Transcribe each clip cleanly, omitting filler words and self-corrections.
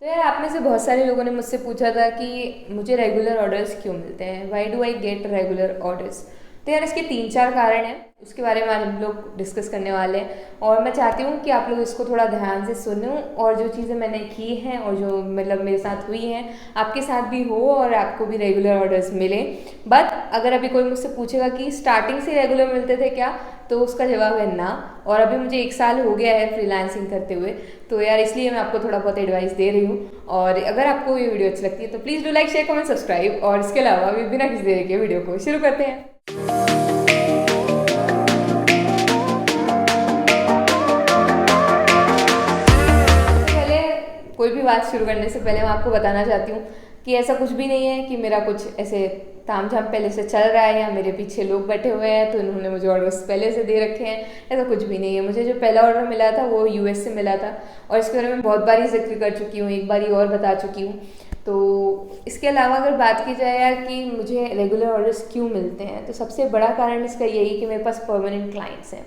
यार आप में से बहुत सारे लोगों ने मुझसे पूछा था कि मुझे रेगुलर ऑर्डर्स क्यों मिलते हैं, why do I get regular orders. तो यार इसके तीन चार कारण हैं, उसके बारे में आज हम लोग डिस्कस करने वाले हैं। और मैं चाहती हूँ कि आप लोग इसको थोड़ा ध्यान से सुनो और जो चीज़ें मैंने की हैं और जो मतलब मेरे साथ हुई हैं आपके साथ भी हो और आपको भी रेगुलर ऑर्डर्स मिले। बट अगर अभी कोई मुझसे पूछेगा कि स्टार्टिंग से रेगुलर मिलते थे क्या, तो उसका जवाब है ना। और अभी मुझे 1 साल हो गया है फ्रीलांसिंग करते हुए, तो यार इसलिए मैं आपको थोड़ा बहुत एडवाइस दे रही हूँ। और अगर आपको ये वीडियो अच्छी लगती है तो please do like share comment subscribe. और इसके अलावा अभी बिना किसी देरी के वीडियो को शुरू करते हैं। पहले कोई भी बात शुरू करने से पहले मैं आपको बताना चाहती हूँ कि ऐसा कुछ भी नहीं है कि मेरा कुछ ऐसे तामझाम पहले से चल रहा है या मेरे पीछे लोग बैठे हुए हैं तो इन्होंने मुझे ऑर्डर्स पहले से दे रखे हैं। ऐसा कुछ भी नहीं है। मुझे जो पहला ऑर्डर मिला था वो यूएस से मिला था और इसके बारे में बहुत बार ही जिक्र कर चुकी हूँ, एक बार और बता चुकी हूँ। तो इसके अलावा अगर बात की जाए यार कि मुझे रेगुलर ऑर्डर्स क्यों मिलते हैं, तो सबसे बड़ा कारण इसका यही कि मेरे पास परमानेंट क्लाइंट्स हैं।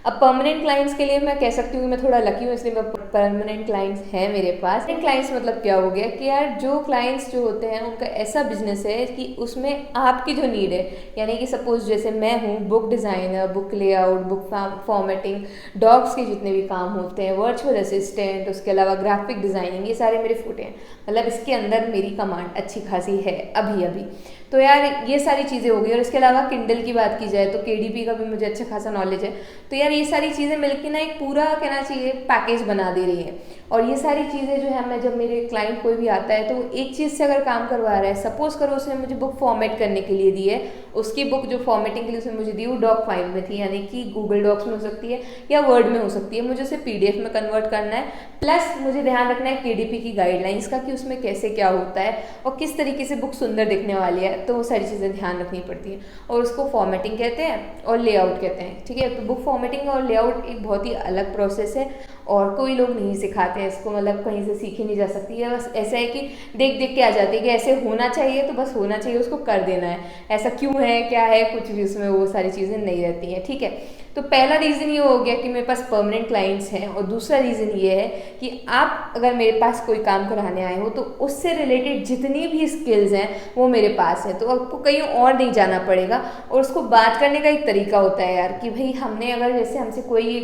अब परमानेंट क्लाइंट्स के लिए मैं कह सकती हूँ कि मैं थोड़ा लकी हूँ, इसलिए मैं परमानेंट क्लाइंट्स हैं मेरे पास। क्लाइंट्स मतलब क्या हो गया कि यार जो क्लाइंट्स जो होते हैं उनका ऐसा बिजनेस है कि उसमें आपकी जो नीड है, यानी कि सपोज जैसे मैं हूँ book designer, book layout, book formatting, dogs के जितने भी काम होते हैं, वर्चुअल असिस्टेंट, उसके अलावा ग्राफिक डिज़ाइनिंग, ये सारे मेरे फुटे हैं। मतलब इसके अंदर मेरी कमांड अच्छी खासी है अभी अभी। तो यार ये सारी चीज़ें हो गई। और इसके अलावा किंडल की बात की जाए तो केडीपी का भी मुझे अच्छा खासा नॉलेज है। तो यार ये सारी चीज़ें मिलकर ना एक पूरा कहना चाहिए पैकेज बना दे रही है। और ये सारी चीज़ें जो है, मैं जब मेरे क्लाइंट कोई भी आता है तो वो एक चीज़ से अगर काम करवा रहा है, सपोज करो उसने मुझे बुक फॉर्मेट करने के लिए दी है, उसकी बुक जो फॉर्मेटिंग के लिए उसने मुझे दी वो डॉक फाइल में थी, यानी कि गूगल डॉक्स में हो सकती है या वर्ड में हो सकती है, मुझे उसे पीडीएफ में कन्वर्ट करना है। प्लस मुझे ध्यान रखना है केडीपी की गाइडलाइंस का कि उसमें कैसे क्या होता है और किस तरीके से बुक सुंदर दिखने वाली है, तो वो सारी चीज़ें ध्यान रखनी पड़ती हैं। और उसको फॉर्मेटिंग कहते हैं और लेआउट कहते हैं, ठीक है। तो बुक फॉर्मेटिंग और लेआउट एक बहुत ही अलग प्रोसेस है और कोई लोग नहीं सिखाते हैं इसको, मतलब कहीं से सीखी नहीं जा सकती है। बस ऐसा है कि देख देख के आ जाती है कि ऐसे होना चाहिए तो बस होना चाहिए, उसको कर देना है। ऐसा क्यों है क्या है कुछ भी उसमें वो सारी चीज़ें नहीं रहती हैं, ठीक है। तो पहला रीज़न ये हो गया कि मेरे पास परमानेंट क्लाइंट्स हैं। और दूसरा रीज़न ये है कि आप अगर मेरे पास कोई काम कराने आए हो तो उससे रिलेटेड जितनी भी स्किल्स हैं वो मेरे पास है, तो आपको कहीं और नहीं जाना पड़ेगा। और उसको बात करने का एक तरीका होता है यार कि भाई हमने अगर जैसे हमसे कोई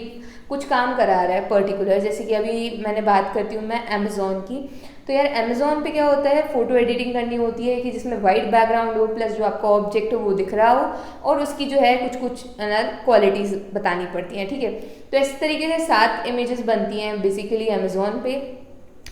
कुछ काम करा रहा है पर्टिकुलर, जैसे कि अभी मैंने बात करती हूँ मैं अमेज़ॉन की। तो यार अमेज़ॉन पे क्या होता है, फ़ोटो एडिटिंग करनी होती है कि जिसमें वाइट बैकग्राउंड हो प्लस जो आपका ऑब्जेक्ट हो वो दिख रहा हो और उसकी जो है कुछ कुछ क्वालिटीज़ बतानी पड़ती हैं, ठीक है। तो इस तरीके से 7 इमेजेस बनती हैं बेसिकली अमेज़ॉन पे,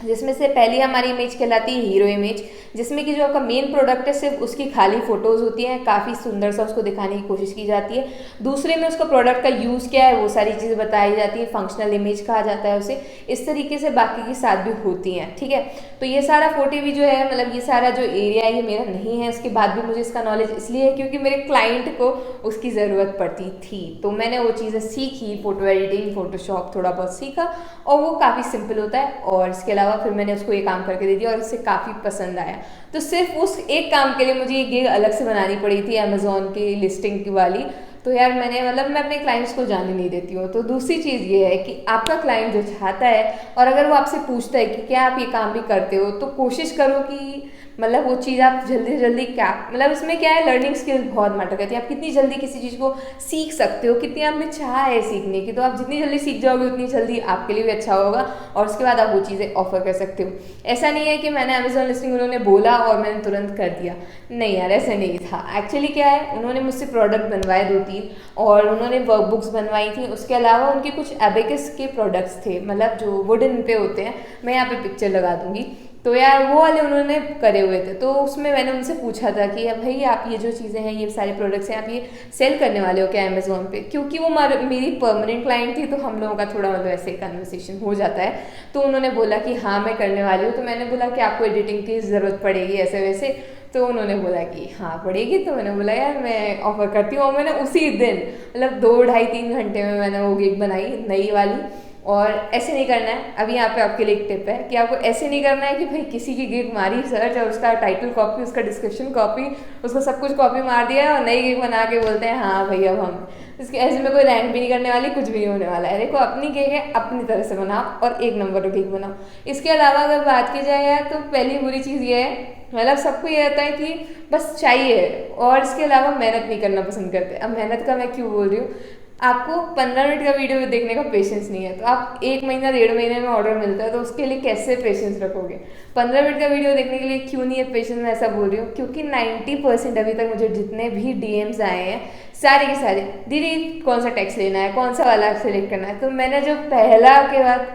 जिसमें से पहली हमारी इमेज कहलाती है हीरो इमेज, जिसमें कि जो आपका मेन प्रोडक्ट है सिर्फ उसकी खाली फोटोज़ होती हैं, काफ़ी सुंदर सा उसको दिखाने की कोशिश की जाती है। दूसरे में उसका प्रोडक्ट का यूज़ क्या है वो सारी चीज़ें बताई जाती है, फंक्शनल इमेज कहा जाता है उसे। इस तरीके से बाकी की 7 भी होती हैं, ठीक है। तो ये सारा फोटो भी जो है, मतलब ये सारा जो एरिया है ये मेरा नहीं है। उसके बाद भी मुझे इसका नॉलेज इसलिए है क्योंकि मेरे क्लाइंट को उसकी ज़रूरत पड़ती थी, तो मैंने वो चीज़ें सीखी, फ़ोटो एडिटिंग, फ़ोटोशॉप थोड़ा बहुत सीखा और वो काफ़ी सिंपल होता है। और इसके अलावा फिर मैंने उसको ये काम करके दे दिया और उसे काफ़ी पसंद आया। तो सिर्फ उस एक काम के लिए मुझे ये गिग अलग से बनानी पड़ी थी अमेज़ॉन की लिस्टिंग की वाली। तो यार मैं अपने क्लाइंट्स को जाने नहीं देती हूँ। तो दूसरी चीज़ ये है कि आपका क्लाइंट जो चाहता है और अगर वो आपसे पूछता है कि क्या आप ये काम भी करते हो, तो कोशिश करो कि मतलब वो चीज़ आप जल्दी जल्दी क्या, मतलब इसमें क्या है, लर्निंग स्किल्स बहुत मैटर करती है। आप कितनी जल्दी किसी चीज़ को सीख सकते हो, कितनी आप में चाह है सीखने की, तो आप जितनी जल्दी सीख जाओगे उतनी जल्दी आपके लिए भी अच्छा होगा और उसके बाद आप वो चीज़ें ऑफर कर सकते हो। ऐसा नहीं है कि मैंने अमेज़ॉन लिस्टिंग उन्होंने बोला और मैंने तुरंत कर दिया, नहीं यार ऐसा नहीं था। एक्चुअली क्या है, उन्होंने मुझसे प्रोडक्ट बनवाए 2-3 और उन्होंने वर्कबुक्स बनवाई थी। उसके अलावा उनके कुछ एबेकस के प्रोडक्ट्स थे, मतलब जो वुडन पे होते हैं, मैं यहाँ पे पिक्चर लगा दूंगी। तो यार वो वाले उन्होंने करे हुए थे। तो उसमें मैंने उनसे पूछा था कि भाई आप ये जो चीज़ें हैं, ये सारे प्रोडक्ट्स हैं, आप ये सेल करने वाले हो क्या अमेज़ॉन पे, क्योंकि वो मेरी परमानेंट क्लाइंट थी। तो हम लोगों का थोड़ा मतलब ऐसे कन्वर्सेशन हो जाता है। तो उन्होंने बोला कि हाँ मैं करने वाली हूँ। तो मैंने बोला कि आपको एडिटिंग की ज़रूरत पड़ेगी ऐसे वैसे, तो उन्होंने बोला कि हाँ पड़ेगी। तो मैंने बोला यार मैं ऑफ़र करती हूँ। और मैंने उसी दिन मतलब 2 ढाई 3 घंटे में मैंने वो गिग बनाई नई वाली। और ऐसे नहीं करना है, अभी यहाँ पे आपके लिए एक टिप है कि आपको ऐसे नहीं करना है कि भाई किसी की गिग मारी सर्च और उसका टाइटल कॉपी, उसका डिस्क्रिप्शन कॉपी, उसको सब कुछ कॉपी मार दिया और नई गिग बना के बोलते हैं हाँ भाई अब हम इसके ऐसे में कोई रैंक भी नहीं करने वाली, कुछ भी नहीं होने वाला है। देखो अपनी केक है, अपनी तरह से बनाओ और एक नंबर केक बनाओ। इसके अलावा अगर बात की जाए यार, तो पहली बुरी चीज़ ये है, मतलब सबको ये रहता है कि बस चाहिए, और इसके अलावा मेहनत नहीं करना पसंद करते। अब मेहनत का मैं क्यों बोल रही हूँ, आपको 15 मिनट का वीडियो देखने का पेशेंस नहीं है, तो आप 1 महीना 1.5 महीने में ऑर्डर मिलता है, तो उसके लिए कैसे पेशेंस रखोगे? 15 मिनट का वीडियो देखने के लिए क्यों नहीं है पेशेंस, मैं ऐसा बोल रही हूँ क्योंकि 90% अभी तक मुझे जितने भी डीएम्स आए हैं, सारे के सारे, दीदी कौन सा टेक्स्ट लेना है, कौन सा वाला सेलेक्ट करना है। तो मैंने जो पहला के बाद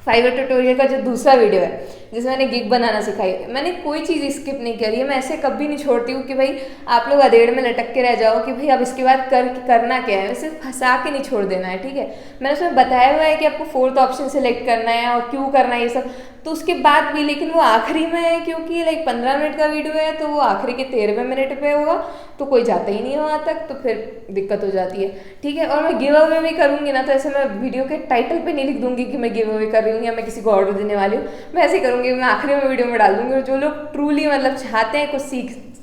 फाइवर ट्यूटोरियल का जो दूसरा वीडियो है जिसमें मैंने गिग बनाना सिखाई, मैंने कोई चीज़ स्किप नहीं करी है। मैं ऐसे कभी नहीं छोड़ती हूँ कि भाई आप लोग अधेड़ में लटक के रह जाओ कि भाई अब इसके बाद करना क्या है, वैसे फंसा के नहीं छोड़ देना है, ठीक है। मैंने उसमें बताया हुआ है कि आपको 4th ऑप्शन सेलेक्ट करना है और क्यों करना है ये सब, तो उसके बाद भी लेकिन वो आखिरी में है, क्योंकि लाइक 15 मिनट का वीडियो है तो वो आखिरी के 13वें मिनट पे होगा, तो कोई जाता ही नहीं है वहाँ तक, तो फिर दिक्कत हो जाती है, ठीक है। और मैं गिव अवे भी करूँगी ना, तो ऐसे मैं वीडियो के टाइटल पे नहीं लिख दूंगी कि मैं गिव अवे कर रही हूँ या मैं किसी को ऑर्डर देने वाली हूँ, मैं ऐसे करूँगी, मैं आखिरी में वीडियो में डाल दूंगी। और जो लोग ट्रूली मतलब चाहते हैं कुछ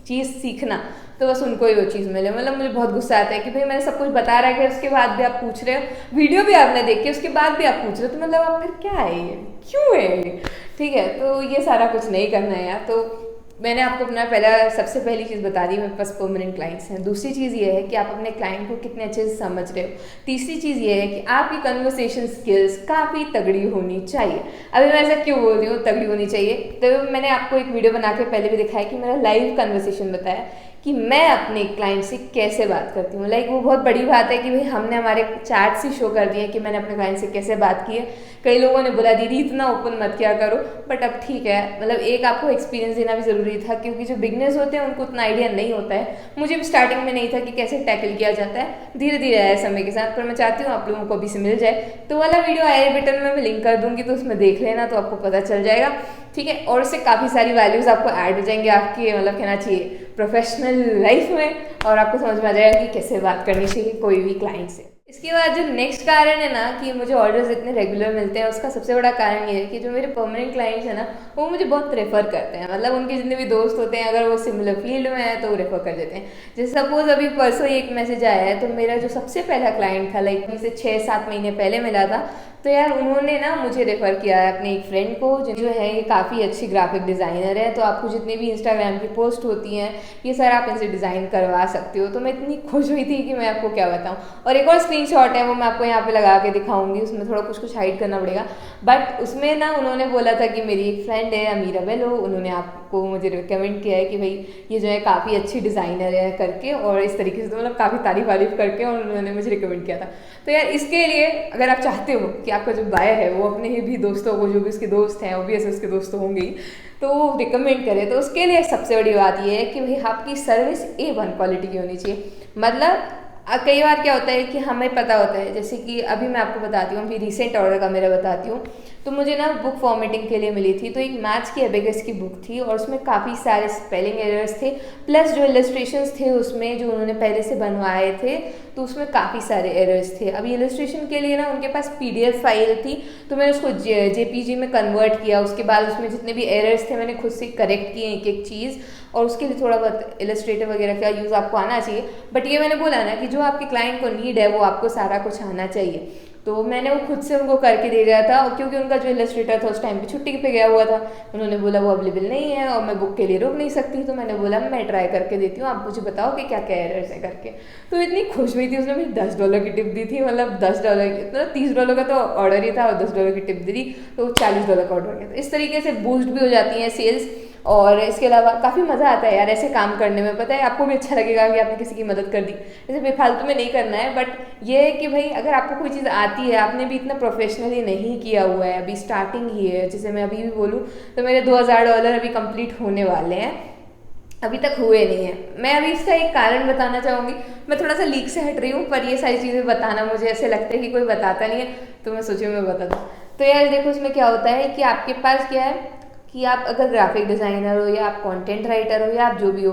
चीज़ सीखना, तो बस उनको ही वो चीज़ मिले। मतलब मुझे बहुत गुस्सा आता है कि भाई मैंने सब कुछ बता रखा है, उसके बाद भी आप पूछ रहे हो, वीडियो भी आपने देखी उसके बाद भी आप पूछ रहे हो, तो मतलब आप फिर क्या है ये, क्यों है ये, ठीक है। तो ये सारा कुछ नहीं करना है यार। तो मैंने आपको अपना सबसे पहली चीज़ बता दी, मेरे पास परमानेंट क्लाइंट्स हैं। दूसरी चीज़ ये है कि आप अपने क्लाइंट को कितने अच्छे से समझ रहे हो। तीसरी चीज़ ये है कि आपकी कन्वर्सेशन स्किल्स काफ़ी तगड़ी होनी चाहिए। अभी मैं ऐसा क्यों बोल रही हूँ तगड़ी होनी चाहिए, तो मैंने आपको एक वीडियो बना के पहले भी दिखाया कि मेरा लाइव कन्वर्सेशन बताया कि मैं अपने क्लाइंट से कैसे बात करती हूँ। लाइक वो बहुत बड़ी बात है कि भाई हमने हमारे चैट से शो कर दिया कि मैंने अपने क्लाइंट से कैसे बात की है। कई लोगों ने बोला दीदी इतना ओपन मत किया करो, बट अब ठीक है, मतलब एक आपको एक्सपीरियंस देना भी ज़रूरी था, क्योंकि जो बिगनर्स होते हैं उनको उतना आइडिया नहीं होता है। मुझे भी स्टार्टिंग में नहीं था कि कैसे टैकल किया जाता है, धीरे धीरे आया समय के साथ। पर मैं चाहती हूँ आप लोगों को अभी से मिल जाए, तो वाला वीडियो आई बटन में मैं लिंक कर दूंगी, तो उसमें देख लेना, तो आपको पता चल जाएगा, ठीक है। और उससे काफ़ी सारी वैल्यूज़ आपको ऐड हो जाएंगे आपकी, मतलब कहना चाहिए प्रोफेशनल लाइफ में, और आपको समझ में आ जाएगा कि कैसे बात करनी चाहिए कोई भी क्लाइंट से। इसके बाद जो नेक्स्ट कारण है ना कि मुझे ऑर्डर्स इतने रेगुलर मिलते हैं, उसका सबसे बड़ा कारण ये है कि जो मेरे परमानेंट क्लाइंट्स हैं ना, वो मुझे बहुत रेफ़र करते हैं। मतलब उनके जितने भी दोस्त होते हैं, अगर वो सिमिलर फील्ड में है तो वो रेफ़र कर देते हैं। जैसे सपोज अभी परसों ही एक मैसेज आया है, तो मेरा जो सबसे पहला क्लाइंट था, लाइक मुझसे 6-7 महीने पहले मिला था, तो यार उन्होंने ना मुझे रेफ़र किया है अपने एक फ्रेंड को, जो है ये काफ़ी अच्छी ग्राफिक डिज़ाइनर है। तो आपको जितनी भी इंस्टाग्राम की पोस्ट होती हैं ये सारा आप इनसे डिज़ाइन करवा सकते हो। तो मैं इतनी खुश हुई थी कि मैं आपको क्या बताऊँ। और एक और स्क्रीनशॉट है, वो मैं आपको यहाँ पे लगा के दिखाऊंगी, उसमें थोड़ा कुछ हाइड करना पड़ेगा, बट उसमें ना उन्होंने बोला था कि मेरी एक फ्रेंड है अमीरा बेलो, उन्होंने आपको मुझे रिकमेंड किया है कि भाई ये जो है काफ़ी अच्छी डिज़ाइनर है करके, और इस तरीके से, तो मतलब काफ़ी तारीफ करके, और उन्होंने मुझे रिकमेंड किया था। तो यार इसके लिए अगर आप चाहते हो कि आपका जो बायर है वो अपने ही भी दोस्तों को, जो भी उसके दोस्त हैं ऑब्वियसली उसके दोस्त होंगे ही, तो वो रिकमेंड करे, तो उसके लिए सबसे बड़ी बात ये है कि भाई आपकी सर्विस A1 क्वालिटी की होनी चाहिए। मतलब कई बार क्या होता है कि हमें पता होता है, जैसे कि अभी मैं आपको बताती हूँ, अभी रिसेंट ऑर्डर का मेरा बताती हूँ, तो मुझे ना बुक फॉर्मेटिंग के लिए मिली थी, तो एक मैथ्स की एबेगस की बुक थी, और उसमें काफ़ी सारे स्पेलिंग एरर्स थे, प्लस जो इलस्ट्रेशंस थे उसमें जो उन्होंने पहले से बनवाए थे, तो उसमें काफ़ी सारे एरर्स थे। अभी इलस्ट्रेशन के लिए ना उनके पास PDF फाइल थी, तो मैंने उसको JPG में कन्वर्ट किया, उसके बाद उसमें जितने भी एरर्स थे मैंने खुद से करेक्ट किए एक एक चीज़, और उसके लिए थोड़ा बहुत इलस्ट्रेटिव वगैरह का यूज़ आपको आना चाहिए। बट ये मैंने बोला ना कि जो आपके क्लाइंट को नीड है वो आपको सारा कुछ आना चाहिए, तो मैंने वो खुद से उनको करके दे दिया था। और क्योंकि उनका जो इलस्ट्रेटर था उस टाइम पे छुट्टी पे गया हुआ था, उन्होंने बोला वो अवेलेबल नहीं है और मैं बुक के लिए रुक नहीं सकती, तो मैंने बोला मैं ट्राई करके देती हूँ, आप मुझे बताओ कि क्या क्या एरर्स है करके। तो इतनी खुश हुई थी, उसने मुझे $10 की टिप दी थी, मतलब $10 मतलब $30 का तो ऑर्डर ही था, और $10 की टिप दी थी, तो $40 का ऑर्डर किया। तो इस तरीके से बूस्ट भी हो जाती हैं सेल्स। और इसके अलावा काफ़ी मज़ा आता है यार ऐसे काम करने में, पता है आपको भी अच्छा लगेगा कि आपने किसी की मदद कर दी। ऐसे बेफालतू में नहीं करना है, बट ये है कि भाई अगर आपको कोई चीज़ आती है, आपने भी इतना प्रोफेशनली नहीं किया हुआ है, अभी स्टार्टिंग ही है, जैसे मैं अभी भी बोलूँ तो मेरे $2000 अभी कंप्लीट होने वाले हैं, अभी तक हुए नहीं है। मैं अभी इसका एक कारण बताना चाहूँगी, मैं थोड़ा सा लीक से हट रही हूँ, पर ये सारी चीज़ें बताना मुझे ऐसे लगता है कि कोई बताता नहीं है, तो मैं सोची मैं बता दूँ। तो यार देखो इसमें क्या होता है कि आपके पास क्या है कि आप अगर ग्राफिक डिज़ाइनर हो, या आप कंटेंट राइटर हो, या आप जो भी हो,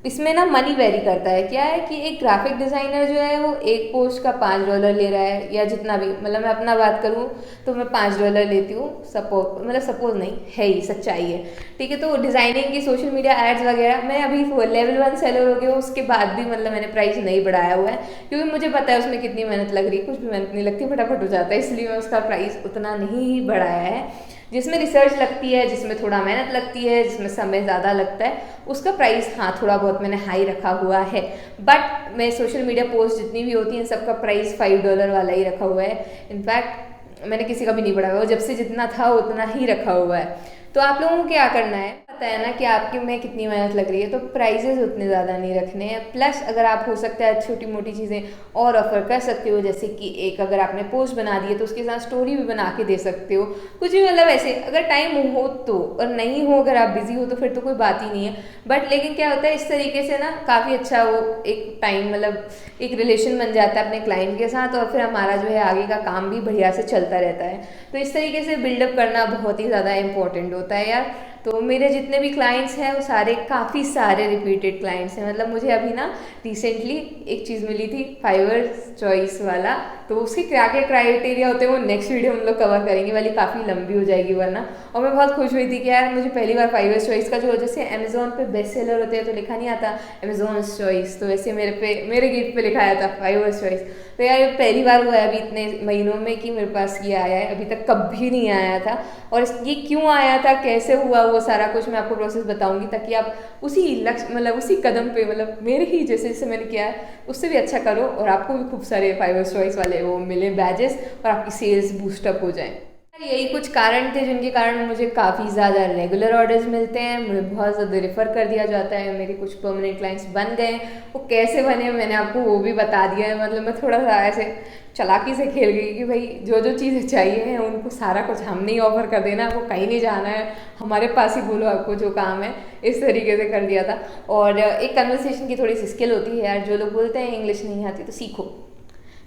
इसमें ना मनी वेरी करता है। क्या है कि एक ग्राफिक डिज़ाइनर जो है वो एक पोस्ट का $5 ले रहा है, या जितना भी, मतलब मैं अपना बात करूँ तो मैं $5 लेती हूँ। सपोज नहीं है, ही सच्चाई है, ठीक है। तो डिज़ाइनिंग की सोशल मीडिया एड्स वगैरह मैं अभी लेवल 1 सेलर हो गया, उसके बाद भी मतलब मैंने प्राइस नहीं बढ़ाया हुआ है, क्योंकि मुझे पता है उसमें कितनी मेहनत लग रही है। कुछ भी मेहनत नहीं लगती, फटाफट हो जाता है, इसलिए मैं उसका प्राइस उतना नहीं बढ़ाया है। जिसमें रिसर्च लगती है, जिसमें थोड़ा मेहनत लगती है, जिसमें समय ज़्यादा लगता है, उसका प्राइस हाँ थोड़ा बहुत मैंने हाई रखा हुआ है। बट मैं सोशल मीडिया पोस्ट जितनी भी होती हैं सबका प्राइस $5 वाला ही रखा हुआ है। इनफैक्ट मैंने किसी का भी नहीं बढ़ाया हुआ, जब से जितना था उतना ही रखा हुआ है। तो आप लोगों को क्या करना है, पता है ना कि आपके में कितनी मेहनत लग रही है, तो प्राइजेस उतने ज़्यादा नहीं रखने हैं। प्लस अगर आप हो सकता है छोटी मोटी चीज़ें और ऑफर कर सकते हो, जैसे कि एक अगर आपने पोस्ट बना दी है तो उसके साथ स्टोरी भी बना के दे सकते हो, कुछ भी, मतलब ऐसे अगर टाइम हो तो, और नहीं हो अगर आप बिजी हो तो फिर तो कोई बात ही नहीं है। बट लेकिन क्या होता है, इस तरीके से ना काफ़ी अच्छा वो एक टाइम, मतलब एक रिलेशन बन जाता है अपने क्लाइंट के साथ, और फिर हमारा जो है आगे का काम भी बढ़िया से चलता रहता है। तो इस तरीके से बिल्डअप करना बहुत ही ज़्यादा इंपॉर्टेंट होता है यार। तो मेरे जितने भी क्लाइंट्स हैं वो सारे काफ़ी सारे रिपीटेड क्लाइंट्स हैं। मतलब मुझे अभी ना रिसेंटली एक चीज़ मिली थी, फाइवर चॉइस वाला, तो उसके क्या क्या क्राइटेरिया होते हैं वो नेक्स्ट वीडियो हम लोग कवर करेंगे, वाली काफ़ी लंबी हो जाएगी वरना। और मैं बहुत खुश हुई थी कि यार मुझे पहली बार फाइवर चॉइस का, जो जैसे अमेजोन पे बेस्ट सेलर होते हैं तो लिखा नहीं आता अमेजोन चॉइस, तो वैसे मेरे गिफ्ट पे लिखा आया था फाइवर चॉइस। तो यार ये पहली बार हुआ है अभी इतने महीनों में कि मेरे पास ये आया है, अभी तक कभी नहीं आया था। और ये क्यों आया था, कैसे हुआ, वो सारा कुछ मैं आपको प्रोसेस बताऊंगी, ताकि आप उसी लक्ष्य, मतलब उसी कदम पे, मतलब मेरे ही जैसे मैंने किया है उससे भी अच्छा करो, और आपको भी खूब सारे फाइवर चॉइस वाले वो मिले बैजेस, और आपकी सेल्स बूस्टअप हो जाए। यही कुछ कारण थे जिनके कारण मुझे काफ़ी ज़्यादा रेगुलर ऑर्डर्स मिलते हैं, मुझे बहुत ज़्यादा रेफ़र कर दिया जाता है, मेरे कुछ परमानेंट क्लाइंट्स बन गए। वो कैसे बने मैंने आपको वो भी बता दिया है। मतलब मैं थोड़ा सा ऐसे चालाकी से खेल गई कि भाई जो जो चीज़ें चाहिए हैं उनको सारा कुछ हमने ही ऑफर कर देना, आपको कहीं नहीं जाना है, हमारे पास ही बोलो आपको जो काम है, इस तरीके से कर दिया था। और एक कन्वर्सेशन की थोड़ी सी स्किल होती है यार, जो लोग बोलते हैं इंग्लिश नहीं आती तो सीखो,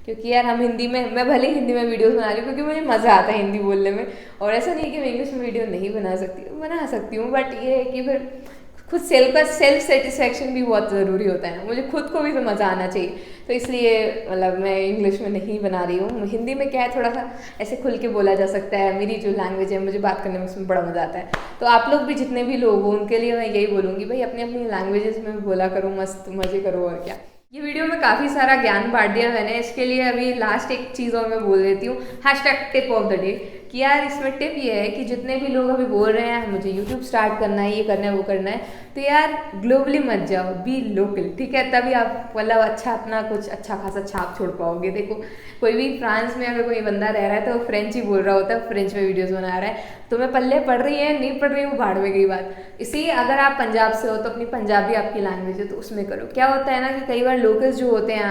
क्योंकि यार हम हिंदी में, मैं भले हिंदी में वीडियोस बना रही हूँ क्योंकि मुझे मज़ा आता है हिंदी बोलने में, और ऐसा नहीं है कि मैं इंग्लिश में वीडियो नहीं बना सकती हूँ, बट ये है कि फिर खुद सेल्फ सेटिस्फेक्शन भी बहुत ज़रूरी होता है ना, मुझे खुद को भी तो मज़ा आना चाहिए। तो इसलिए मतलब मैं इंग्लिश में नहीं बना रही हूँ। हिंदी में क्या है, थोड़ा सा ऐसे खुल के बोला जा सकता है, मेरी जो लैंग्वेज है मुझे बात करने में उसमें बड़ा मज़ा आता है। तो आप लोग भी जितने भी लोग हो उनके लिए मैं यही बोलूँगी, भाई अपनी अपनी लैंग्वेजेस में बोला करो, मस्त मज़े करो, और क्या। ये वीडियो में काफ़ी सारा ज्ञान बांट दिया मैंने, इसके लिए अभी लास्ट एक चीज़ और मैं बोल देती हूँ, hashtag tip of the day, कि यार इसमें टिप ये है कि जितने भी लोग अभी बोल रहे हैं मुझे यूट्यूब स्टार्ट करना है, ये करना है, वो करना है, तो यार ग्लोबली मत जाओ, बी लोकल, ठीक है। तभी आप मतलब अच्छा अपना कुछ अच्छा खासा छाप छोड़ पाओगे। देखो कोई भी फ्रांस में अगर कोई बंदा रह रहा है तो फ्रेंच ही बोल रहा होता है, फ्रेंच में वीडियोस बना रहा है, तुम्हें पल्ले पढ़ रही है नहीं पढ़ रही है वो भाड़ में गई बात। इसी अगर आप पंजाब से हो तो अपनी पंजाबी आपकी लैंग्वेज है तो उसमें करो। क्या होता है ना कि कई बार लोकल्स जो होते हैं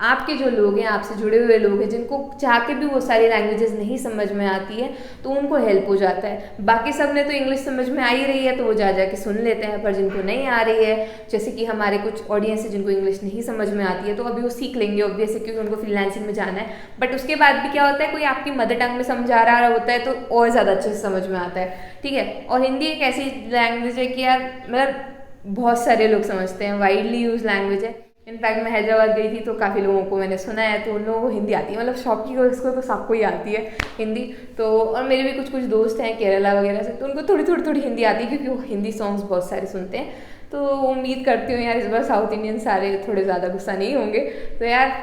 आपके जो लोग हैं, आपसे जुड़े हुए लोग हैं, जिनको चाह के भी वो सारी लैंग्वेजेस नहीं समझ में आती है, तो उनको हेल्प हो जाता है। बाकी सब ने तो इंग्लिश समझ में आ ही रही है तो वो जा के सुन लेते हैं, पर जिनको नहीं आ रही है, जैसे कि हमारे कुछ ऑडियंस है जिनको इंग्लिश नहीं समझ में आती है, तो अभी वो सीख लेंगे ऑब्वियसली, क्योंकि उनको फ्रीलांसिंग में जाना है। बट उसके बाद भी क्या होता है, कोई आपकी मदर टंग में समझा रहा होता है तो और ज़्यादा अच्छे से समझ में आता है, ठीक है। और हिंदी एक ऐसी लैंग्वेज है कि यार मतलब बहुत सारे लोग समझते हैं, वाइडली यूज लैंग्वेज है। इनफैक्ट मैं हैदराबाद गई थी तो काफ़ी लोगों को मैंने सुना है तो उन लोगों को हिंदी आती है, मतलब शौकी को इसको तो सबको ही आती है हिंदी। तो और मेरे भी कुछ दोस्त हैं केरला वगैरह से, तो उनको थोड़ी हिंदी आती है क्योंकि वो हिंदी सॉन्ग्स बहुत सारे सुनते हैं। तो उम्मीद करती हूँ यार इस बार साउथ इंडियन सारे थोड़े ज़्यादा गुस्सा नहीं होंगे। तो यार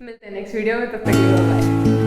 मिलते हैं नेक्स्ट वीडियो में, तब तक के लिए बाय।